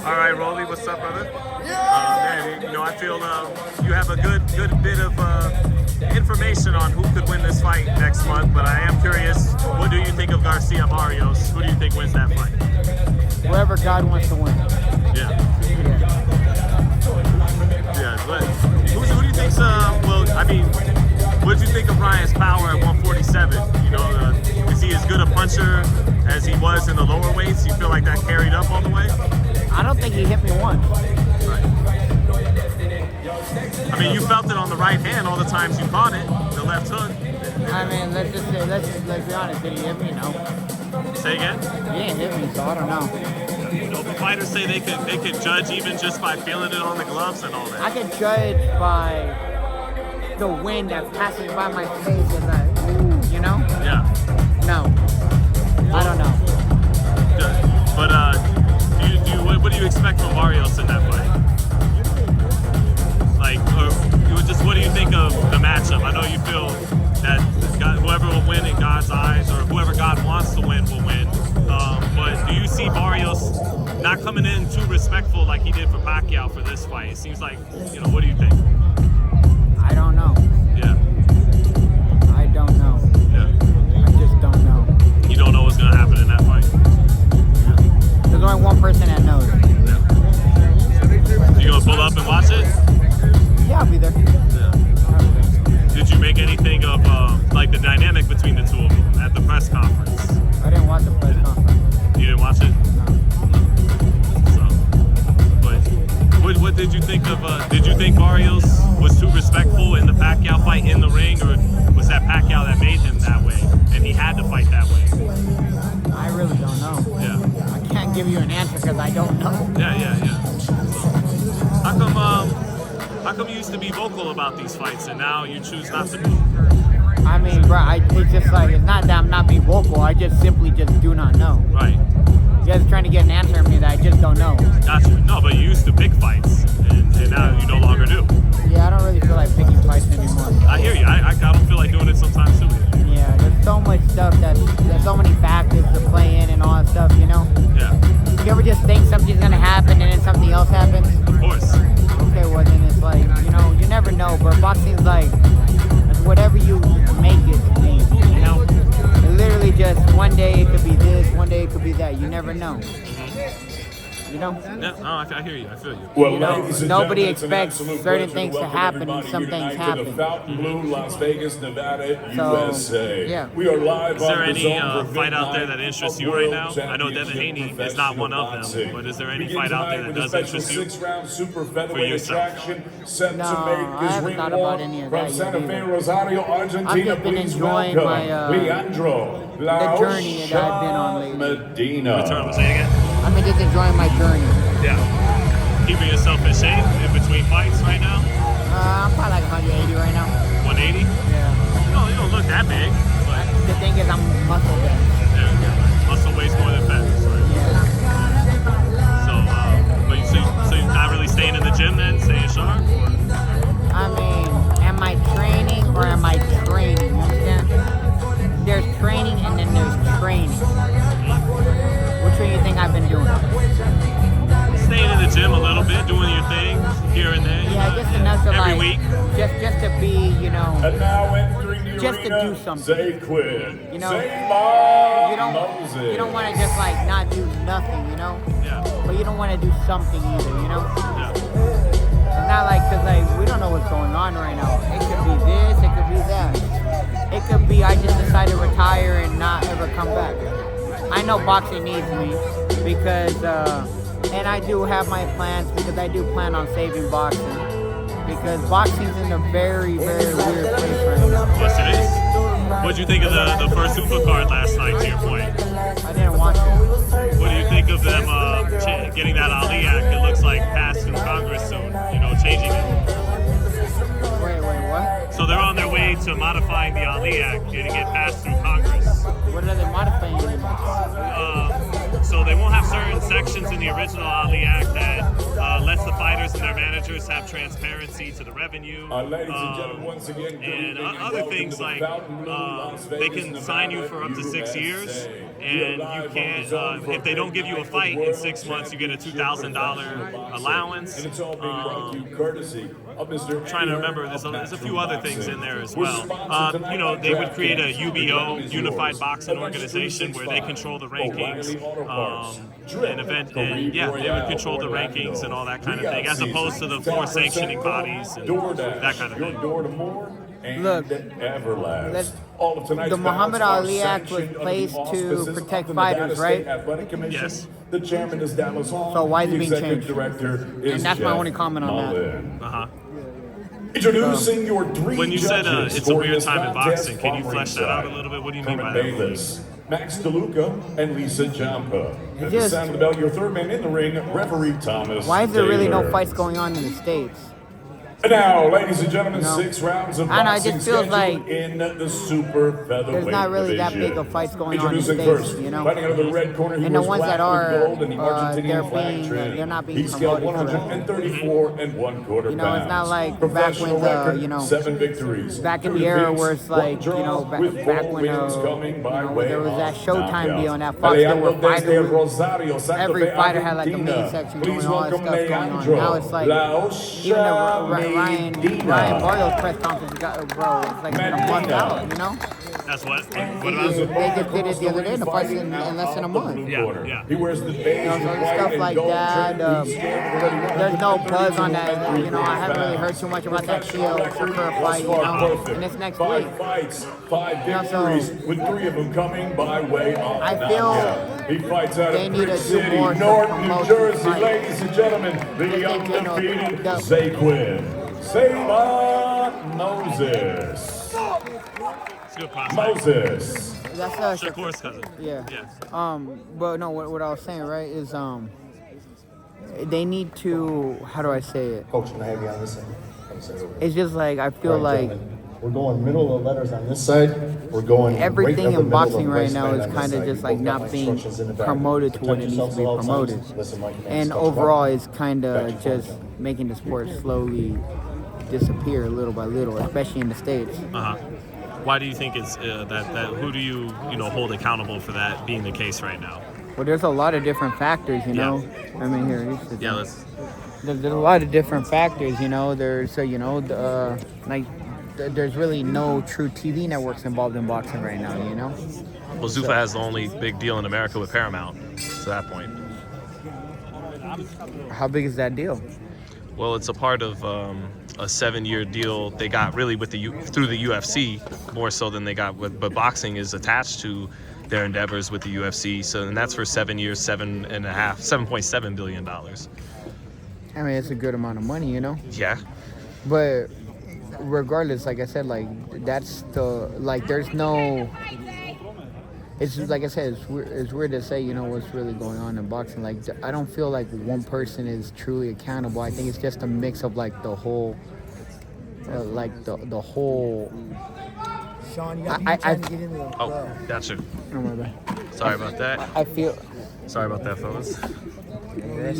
All right, Rolly, what's up, brother? Man, you know, I feel you have a good bit of information on who could win this fight next month, but I am curious, what do you think of Garcia Barrios? Who do you think wins that fight? Whoever God wants to win. Yeah. Yeah, but who do you think's, well, I mean, what did you think of Ryan's power at 147? You know, is he as good a puncher as he was in the lower weights? You feel like that carried up all the way? I don't think he hit me once. Right. I mean, you felt it on the right hand all the times you caught it, the left hook. I mean, let's be honest. Did he hit me? No. Say again? He didn't hit me, so I don't know. You know, the fighters say they could judge even just by feeling it on the gloves and all that. I could judge by the wind that passes by my face and like, ooh, you know? Yeah. No. I don't know. But what do you expect from Barrios in that fight? Like, what do you think of the matchup? I know you feel that whoever will win in God's eyes, or whoever God wants to win will win. But do you see Barrios not coming in too respectful like he did for Pacquiao for this fight? It seems like, you know, what do you think? I don't know. Yeah. I don't know. Yeah. I just don't know. You don't know what's going to happen in that fight? There's only one person that knows. Yeah. You going to pull up and watch it? Yeah, I'll be there. Yeah. Did you make anything of like the dynamic between the two of them at the press conference? I didn't watch the press conference. You didn't watch it? No. So, but what did you think of? Did you think Barrios was too respectful in the Pacquiao fight in the ring, or was that Pacquiao that made him that way, and he had to fight that way? I really don't know. Yeah. I can't give you an answer because I don't know. Yeah. So, how come you used to be vocal about these fights and now you choose not to be? I mean, bro, it's just like, it's not that I'm not being vocal. I just simply just do not know. Right. You guys are trying to get an answer from me that I just don't know. Gotcha. No, but you used to pick fights, and now you no longer do. Yeah, I don't really feel like picking fights anymore. I hear you. I don't feel like doing it sometimes too. Yeah, there's so much stuff there's so many factors to play in and all that stuff, you know? Yeah. You ever just think something's gonna happen and then something else happens? Of course. Okay, well then it's like, you know, you never know, but boxing's like, it's whatever you make it to be, you know? It literally just, one day it could be this, one day it could be that, you never know. You know? Yeah, no, I hear you. I feel you. Well, You know, ladies and nobody gentlemen, it's an expects absolute certain pleasure things to welcome happen and everybody some here things tonight to happen. the Fountain Blue, Las Vegas, Nevada, So, USA. yeah. We are live Is there on the any zone for fight out there that midnight interests of you right World now? I know Devin Haney Championship is not one of Professional them, but is there any Begin fight out there tonight that with a does special interest you? 6-round super featherweight yourself? attraction set No, to I make haven't his thought ring about walk any of from that yet Santa Fe, either. Rosario, Argentina. I've just been Please enjoying welcome my, Leandro the journey that I've been on lately. Medina. Return, say it again. I've been just enjoying my journey. Yeah. Keeping yourself in shape in between fights right now? I'm probably like 180 right now. 180? Yeah. You don't look that big, but The thing is, I'm muscle dense. yeah, muscle weighs more than fat. Right? Yeah. So you're not really staying in the gym then, staying sharp? Or? I mean, am I training or am I training? You understand? There's training and then there's training. Which one do you think I've been doing? Staying in the gym a little bit, doing your thing here and there. Yeah, just enough to every like, week. just to be, you know, And now entering the just to arena, do something. Zaquin. You know, Moses. you don't want to just like not do nothing, you know, Yeah. but you don't want to do something either, you know. Yeah. It's not like, cause like we don't know what's going on right now. It could be this, it could be that. It could be I just decide to retire and not ever come back. I know boxing needs me because, and I do have my plans because I do plan on saving boxing because boxing's in a very, very weird place right now. Yes, it is. What'd you think of the first super card last night, to your point? I didn't watch it. What do you think of them getting that Ali Act? It looks like passed through Congress soon, changing it. Wait, what? So they're on their way to modifying the Ali Act, getting it passed through Congress. What are they modifying it? So they won't have certain sections in the original Ali Act that lets the fighters and their managers have transparency to the revenue. Ladies and gentlemen, once again, good and evening other welcome things to the like Fountain Blue, Las they Vegas, can sign you Nevada, for up to 6 years, USA. and you can't. If they don't give you a fight in 6 months, you get a $2,000 allowance. And it's all being brought to you courtesy of Mr. Trying to remember, there's a few other things in there as well. They would create a UBO, Unified Boxing Organization, where they control the rankings, they would control the rankings and all that kind of thing, as opposed to the 4 sanctioning bodies and that kind of thing. Look, the Muhammad Ali Act was placed to protect fighters, right? Yes. The chairman is Dallas Hall. So why is it being Executive changed? Director is And that's my Jeff only comment on that. Mullen. Uh-huh. Introducing your 3 When you said judges it's a for weird this time in contest boxing, can you from flesh that out a ringside. little bit? What do you mean by Herman that? Davis, Max DeLuca, and Lisa Ciampa. At the just- sound of the bell, your third man in the ring, referee Thomas Why is there really no Taylor. fights going on in the States? And now, ladies and gentlemen, No. 6 rounds of I don't know, it boxing just feels scheduled like in the super featherweight there's not really that division. big of fights going on in the Introducing States, first, you know? fighting out of the red corner, he And the wears ones black that are, with gold and the Argentinian flag being- trim. they're not being He's scaled promoted correctly. 134 and 1/4 You know, it's not pounds. like back Professional when the, record, you know, 7 victories. back in 2 the era defeats, where it's 1 like, draw you know, with back 4 when wins coming by you know, way there was that of Showtime knockout. deal on that Fox, there were Alejandro desde fighters, Rosario, Santa every Fe, fighter had like a main Argentina. section Please going, all that welcome stuff going on. Leandro Now it's like, Laosha even the Ryan Medina. Barrios press conference got, bro, it's like been a month out, you know? That's what? What They about? just did it the other day, the fight's in less than a month. Yeah. He wears the beige You know, and so white stuff and like gold that. shirt. He's scared of what he There's no wants to buzz do. on that. You know, I haven't really heard too much about that deal for a fight, you know, and it's next 5 week. fights, 5 You know, so victories, with 3 of them coming by way of I feel knockout. He fights out they of need Brick to do City, more to North New promote Jersey, this fight. ladies and gentlemen, the Just think, you know, undefeated the- Zaquin Savon Moses. It's a good prospect. Moses. That's Shakur's cousin. yeah. Yeah. But no, what I was saying, right, is they need to, how do I say it? Coach, can I have you on this side? It's just like I feel All right, like gentlemen, we're going middle of letters on this side. We're going everything right up the in middle of boxing the right waistband now on is this kind of side. just You like both got not my being instructions in the back. promoted to what Protect it needs to yourselves be at all promoted. times. Listen, my command And is Coach overall, Buck. it's kind Back of to you, just Coach. making the sport slowly disappear little by little, especially in the States. Uh-huh. Why do you think it's that who do you hold accountable for that being the case right now? Well, there's a lot of different factors, you know. I mean, here, you sit Yeah, down. let's. There's a lot of different factors, you know. There's, there's really no true TV networks involved in boxing right now, you know. Well, Zuffa has the only big deal in America with Paramount to that point. How big is that deal? Well, it's a part of a 7-year deal they got really with through the UFC more so than they got with, but boxing is attached to their endeavors with the UFC. So, and that's for 7 years, $7.7 billion. I mean, it's a good amount of money, you know. Yeah. But regardless, like I said, like that's there's no. It's just, like I said, it's weird to say, you know, what's really going on in boxing. Like, I don't feel like one person is truly accountable. I think it's just a mix of like the whole, the whole. Sean, you got I- people trying to get in the Oh, gotcha. Oh my bad. Sorry about that. I feel. Sorry about that, fellas. You good?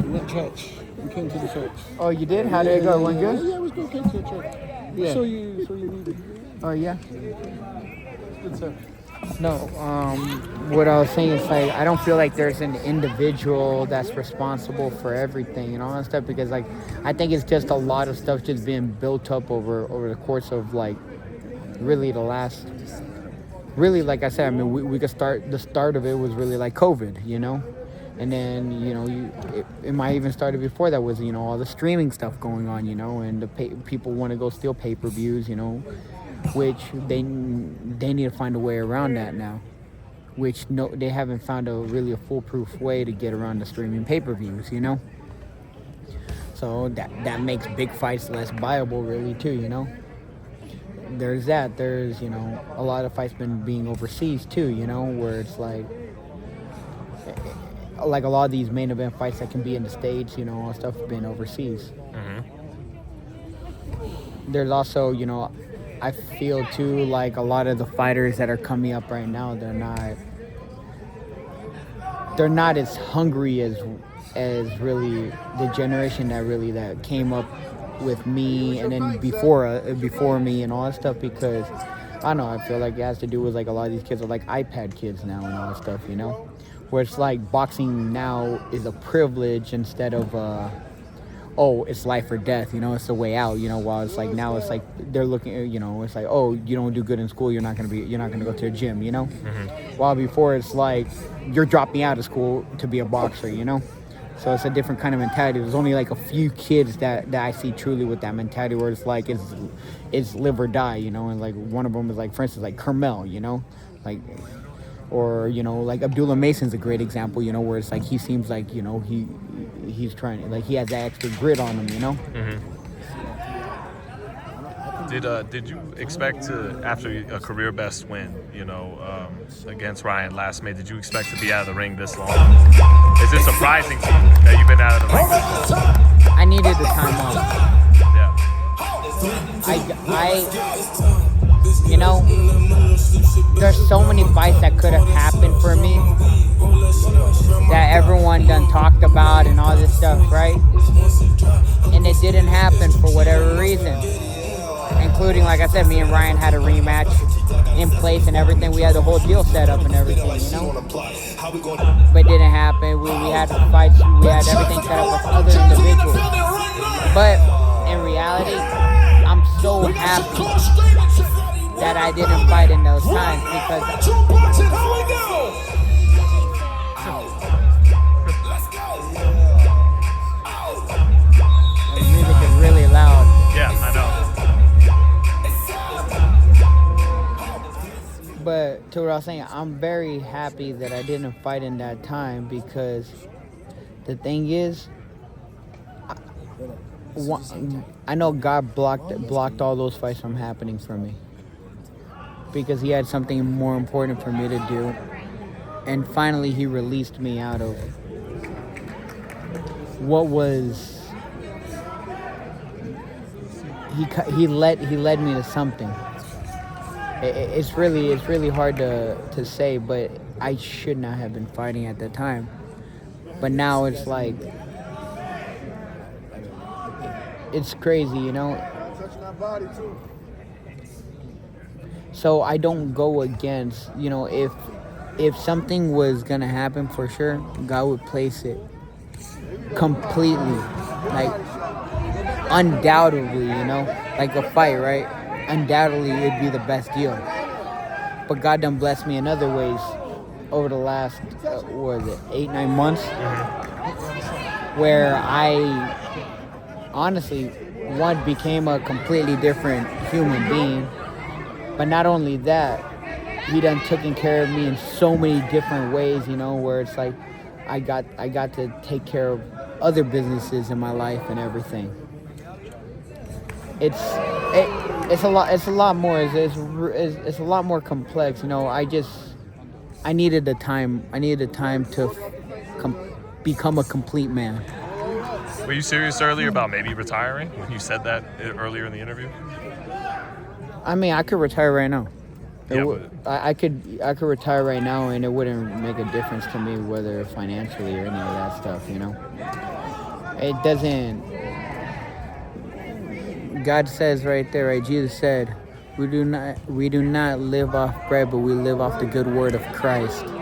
We went church. We came to the church. Oh, you did? How did it go? Went good? Yeah, it was good. Came to the church. Yeah. So you needed. Oh yeah. Good sir. No, what I was saying is like I don't feel like there's an individual that's responsible for everything and all that stuff because like I think it's just a lot of stuff just being built up over the course of like really the last like I said, I mean we could start the start of it was really like COVID, you know, and then you know it might even started before that was, you know, all the streaming stuff going on, you know, and the people want to go steal pay-per-views, you know, which they need to find a way around that now, which they haven't found a foolproof way to get around the streaming pay-per-views, you know. So that makes big fights less viable, really, too, you know. There's you know, a lot of fights been being overseas too, you know, where it's like a lot of these main event fights that can be in the States, you know, all stuff been overseas. There's also, you know, I feel too like a lot of the fighters that are coming up right now, they're not as hungry as really the generation that came up with me and then before me and all that stuff, because I don't know, I feel like it has to do with like a lot of these kids are like iPad kids now and all that stuff, you know? Where it's like boxing now is a privilege instead of oh, it's life or death, you know, it's the way out, you know, while it's like now it's like they're looking, you know, it's like, oh, you don't do good in school, you're not gonna go to a gym, you know? While before it's like you're dropping out of school to be a boxer, you know? So it's a different kind of mentality. There's only like a few kids that I see truly with that mentality where it's like it's live or die, you know, and like one of them is like, for instance, like Carmel, you know, like, or, you know, like Abdullah Mason's a great example, you know, where it's like he seems like, you know, he's trying, like he has that extra grit on him, you know. Did you expect to, after a career best win, you know, against Ryan last May, did you expect to be out of the ring this long? Is it surprising to you that you've been out of the ring this long? I needed the time off. Yeah. You know, there's so many fights that could have happened for me that everyone done talked about and all this stuff, right? And it didn't happen for whatever reason. Including, like I said, me and Ryan had a rematch in place and everything. We had the whole deal set up and everything, you know? But it didn't happen. We had fights. We had everything set up with other individuals. But in reality, I'm so happy that I didn't fight in those times because the music is really loud. Yeah, I know. But to what I was saying, I'm very happy that I didn't fight in that time because the thing is, I know God blocked all those fights from happening for me because he had something more important for me to do. And finally, he released me out of what was... He led me to something. It's really hard to say, but I should not have been fighting at the time. But now it's like, it's crazy, you know? So I don't go against, you know, if something was gonna happen for sure, God would place it completely, like undoubtedly, you know, like a fight, right? Undoubtedly it'd be the best deal. But God done blessed me in other ways over the last, 8-9 months, where I honestly, one, became a completely different human being. But not only that, he done taken care of me in so many different ways, you know, where it's like I got to take care of other businesses in my life and everything. It's a lot more. It's a lot more complex, you know. I needed the time to become a complete man. Were you serious earlier about maybe retiring when you said that earlier in the interview? I mean, I could retire right now. Yeah, I could retire right now, and it wouldn't make a difference to me whether financially or any of that stuff, you know. It doesn't. God says right there, right? Jesus said, we do not live off bread, but we live off the good word of Christ. Oh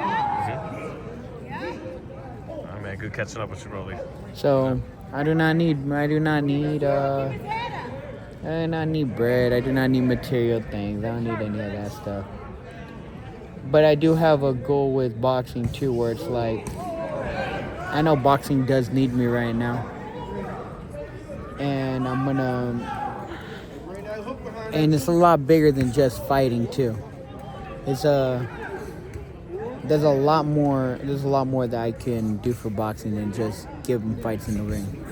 man, good catching up with you, Rolly. So I do not need bread. I do not need material things. I don't need any of that stuff. But I do have a goal with boxing too, where it's like, I know boxing does need me right now. And and it's a lot bigger than just fighting too. There's a lot more that I can do for boxing than just give them fights in the ring.